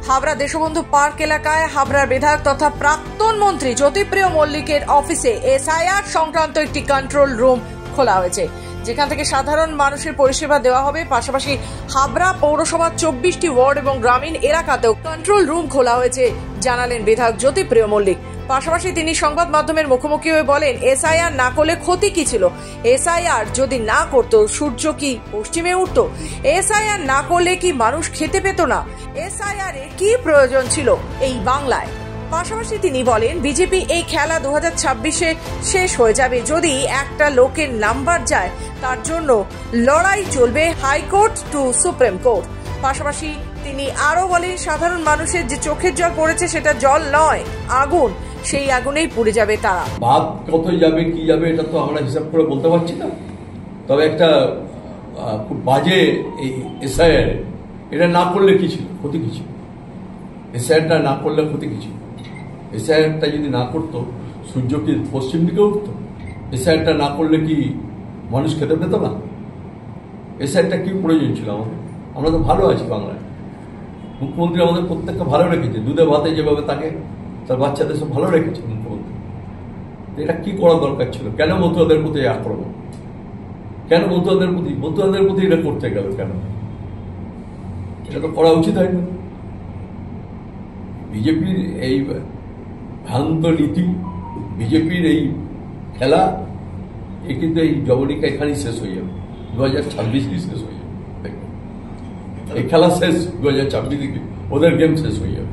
Habra Deshbandhu park এলাকায় হাবড়ার বিধায়ক তথা প্রাক্তন মন্ত্রী জ্যোতিপ্রিয় মল্লিকের অফিসে এসআইআর সংক্রান্ত একটি কন্ট্রোল রুম খোলা হয়েছে, যেখান থেকে সাধারণ মানুষের পরিষেবা দেওয়া হবে। পাশাপাশি হাবড়া পৌরসভার 24টি ওয়ার্ড এবং গ্রামীণ এলাকাতেও কন্ট্রোল রুম খোলা হয়েছে, জানালেন বিধায়ক জ্যোতিপ্রিয় মল্লিক। পাশাপাশি তিনি সংবাদ মাধ্যমের মুখোমুখি হয়ে বলেন, এসআইআর না করলে ক্ষতি কি ছিল? এসআইআর যদি না করতো সূর্য কি পশ্চিমে উঠতো? এসআইআর না করলে কি মানুষ খেতে পেত না? এসআইআর এর কি প্রয়োজন ছিল এই বাংলায়? পাশাপাশি তিনি বলেন, বিজেপি এই খেলা 2026-এ শেষ হয়ে যাবে। যদি একটা লোকের নাম্বার যায়, তার জন্য লড়াই চলবে হাইকোর্ট টু সুপ্রিম কোর্ট। পাশাপাশি তিনি আরো বলেন, সাধারণ মানুষের যে চোখের জল পড়েছে সেটা জল নয়, আগুন। সেই আগুনেই পুড়ে যাবে তারা। ভাত কত যাবে কি যাবে এটা তো আমরা হিসাব করে বলতে পারছি না। তবে একটা খুব বাজে এই এসআইআর, এটা না করলে কি ছিল, ক্ষতি কি ছিল? এসআইআরটা না করলে ক্ষতি কি ছিল? এসআইআরটা যদি না করতো সূর্য কি পশ্চিম দিকে উঠতো? এসআইআরটা না করলে কি মানুষ খেতে পেত না? এসআইআরটা কি প্রয়োজন ছিল আমাদের? আমরা তো ভালো আছি বাংলায়। মুখ্যমন্ত্রী আমাদের প্রত্যেককে ভালো রেখেছে, দুধে ভাতে যেভাবে তাকে তার বাচ্চাদের সব ভালো রেখেছে মুখ্যমন্ত্রী। এটা কি করা দরকার ছিল? কেন মতুয়াদের প্রতি আক্রমণ? কেন মতুয়াদের প্রতি এটা করতে গেল কেন? এটা তো করা উচিত হয়নি। বিজেপির এই ভ্রান্ত নীতি, বিজেপির এই খেলা, এ কিন্তু এই জবনিকা এখানেই শেষ হয়ে যাবে। 2026 শেষ হয়ে যাবে। এই খেলা শেষ 2026, ওদের গেম শেষ হয়ে যাবে।